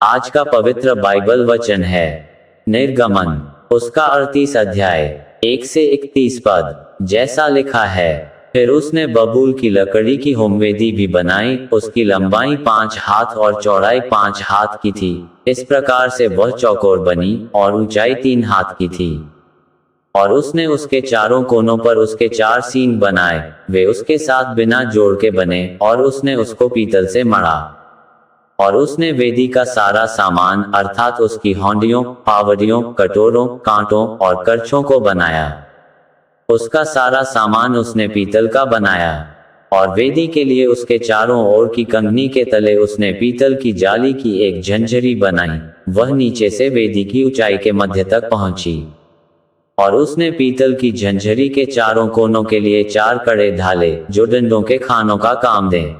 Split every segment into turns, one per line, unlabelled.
आज का पवित्र बाइबल वचन है निर्गमन, उसका 38 अध्याय 1 से 31 पद। जैसा लिखा है, फिर उसने बबूल की लकड़ी की होमवेदी भी बनाई। उसकी लंबाई 5 हाथ और चौड़ाई 5 हाथ की थी। इस प्रकार से वह चौकोर बनी और ऊंचाई 3 हाथ की थी। और उसने उसके चारों कोनों पर उसके 4 सींग बनाए, वे उसके साथ बिना जोड़ के बने, और उसने उसको पीतल से मढ़ा। और उसने वेदी का सारा सामान अर्थात उसकी हौंडियों, पावड़ियों, कटोरों, कांटों और करछों को बनाया। उसका सारा सामान उसने पीतल का बनाया। और वेदी के लिए उसके चारों ओर की कंगनी के तले उसने पीतल की जाली की एक झंझरी बनाई। वह नीचे से वेदी की ऊंचाई के मध्य तक पहुंची। और उसने पीतल की झंझरी के चारों कोनों के लिए 4 कड़े ढाले, जो डंडों के खानों का काम दें।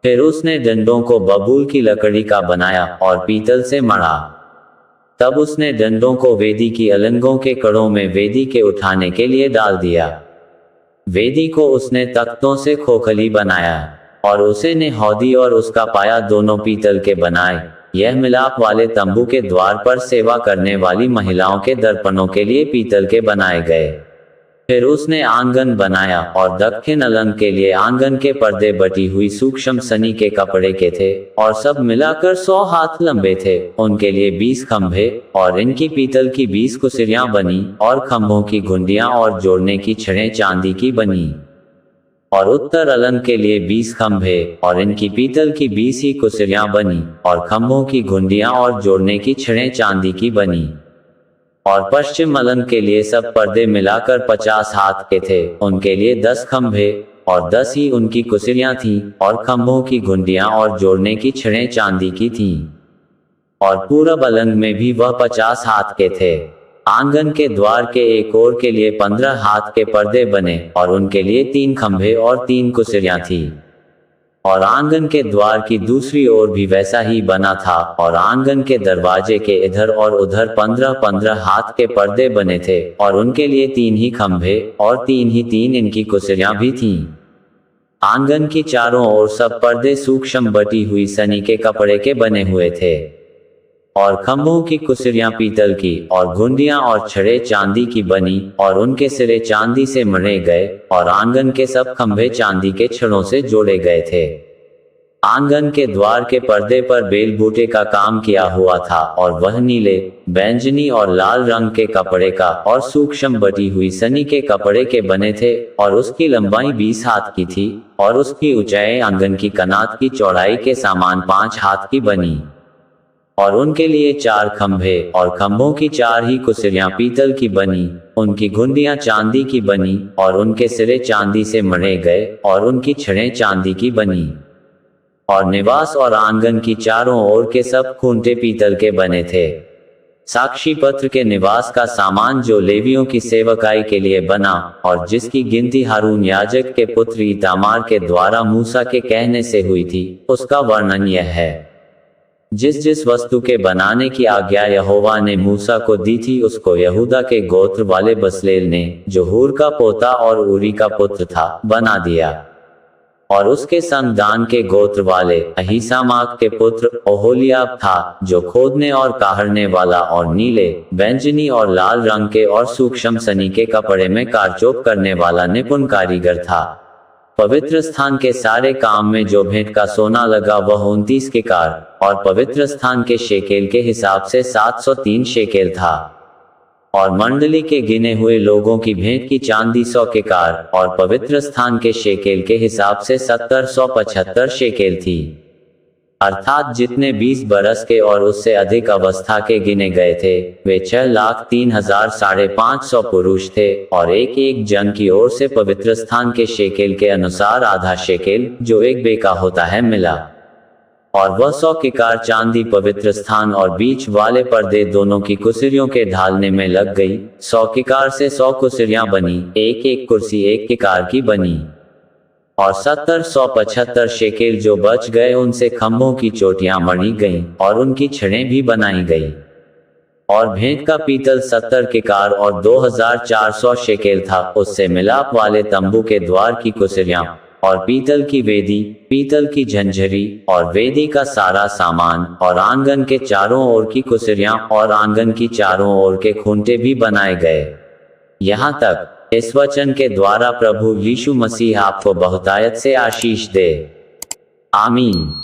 फिर उसने डंडों को बबूल की लकड़ी का बनाया और पीतल से मढ़ा। तब उसने डंडों को वेदी की अलंगों के कड़ों में वेदी के उठाने के लिए डाल दिया। वेदी को उसने तख्तों से खोखली बनाया। और उसे ने हौदी और उसका पाया दोनों पीतल के बनाए। यह मिलाप वाले तंबू के द्वार पर सेवा करने वाली महिलाओं के दर्पणों के लिए पीतल के बनाए गए। फिर उसने आंगन बनाया, और दक्षिण अलंग के लिए आंगन के पर्दे बटी हुई सूक्ष्म सनी के कपड़े के थे, और सब मिलाकर 100 हाथ लंबे थे। उनके लिए 20 खंभे, और इनकी पीतल की 20 कुसिरियां बनी, और खंभों की घुंडियां और जोड़ने की छड़ें चांदी की बनी। और उत्तर अलंग के लिए 20 खंभे, और इनकी पीतल की 20 ही कुसिरियां बनी, और खंभों की घुंडियां और जोड़ने की छड़ें चांदी की बनी। और पश्चिम अलंग के लिए सब पर्दे मिलाकर 50 हाथ के थे। उनके लिए 10 खंभे, और 10 ही उनकी कुसिरियां थीं, और खंभों की घुंडियां और जोड़ने की छड़ें चांदी की थीं। और पूरब अलंग में भी वह 50 हाथ के थे। आंगन के द्वार के एक ओर के लिए 15 हाथ के पर्दे बने, और उनके लिए 3 खंभे और 3 कुसिरियां थीं। और आंगन के द्वार की दूसरी ओर भी वैसा ही बना था। और आंगन के दरवाजे के इधर और उधर 15-15 हाथ के पर्दे बने थे, और उनके लिए 3 ही खंभे, और 3 ही 3 इनकी कुसिरियां भी थीं। आंगन की चारों ओर सब पर्दे सूक्ष्म बटी हुई सनी के कपड़े के बने हुए थे। और खंभों की कुसिरियां पीतल की, और घुंडियां और छड़े चांदी की बनी, और उनके सिरे चांदी से मढ़े गए, और आंगन के सब खंभे चांदी के छड़ों से जोड़े गए थे। आंगन के द्वार के पर्दे पर बेल बूटे का काम किया हुआ था, और वह नीले, बैंगनी और लाल रंग के कपड़े का और सूक्ष्म बटी हुई सनी के कपड़े के बने थे। और उसकी लंबाई 20 हाथ की थी, और उसकी ऊंचाई आंगन की कनात की चौड़ाई के समान 5 हाथ की बनी। और उनके लिए 4 खंभे, और खंभों की 4 ही कुसिरियां पीतल की बनी, उनकी घुंडियां चांदी की बनी, और उनके सिरे चांदी से मढ़े गए, और उनकी छड़ें चांदी की बनी। और निवास और आंगन की चारों ओर के सब खूंटे पीतल के बने थे। साक्षी पत्र के निवास का सामान जो लेवियों की सेवकाई के लिए बना, और जिसकी गिनती हारून याजक के पुत्र इतामार के द्वारा मूसा के कहने से हुई थी, उसका वर्णन यह है। जिस जिस वस्तु के बनाने की आज्ञा यहोवा ने मूसा को दी थी, उसको यहूदा के गोत्र वाले बसलेल ने, जो हूर का पोता और ऊरी का पुत्र था, बना दिया। और उसके संग दान के गोत्र वाले अहीसामाक के पुत्र ओहोलियाब था, जो खोदने और काढ़ने वाला और नीले, बैंगनी और लाल रंग के और सूक्ष्म सनी के कपड़े में कारचोप करने वाला निपुण कारीगर था। पवित्र स्थान के सारे काम में जो भेंट का सोना लगा वह 29 केकार, और पवित्र स्थान के शेकेल के हिसाब से 703 शेकेल था। और मंडली के गिने हुए लोगों की भेंट की चांदी 100 केकार, और पवित्र स्थान के शेकेल के हिसाब से 70-175 शेकेल थी। अर्थात जितने 20 बरस के और उससे अधिक अवस्था के गिने गए थे, वे 6,03,550 पुरुष थे। और एक एक जन की ओर से पवित्र स्थान के शेकेल के अनुसार आधा शेकेल, जो एक बेका होता है, मिला। और वह 100 केकार चांदी पवित्र स्थान और बीच वाले पर्दे दोनों की कुसिरियों के ढालने में लग गई। 100 केकार से 100 कुसिरियां बनी, एक एक कुर्सी 1 केकार की बनी। और 70-175 शेकेल जो बच गए, उनसे खंभों की चोटियां मढ़ी गईं, और उनकी छड़ें भी बनाई गई। और भेंट का पीतल 70 केकार और 2400 शेकेल था। उससे मिलाप वाले तंबू के द्वार की कुसिरियां और पीतल की वेदी, पीतल की झंझरी और वेदी का सारा सामान, और आंगन के चारों ओर की कुसरियां और आंगन की चारों ओर के खूंटे भी बनाए गए। यहाँ तक इस वचन के द्वारा प्रभु यीशु मसीह आपको बहुतायत से आशीष दे। आमीन।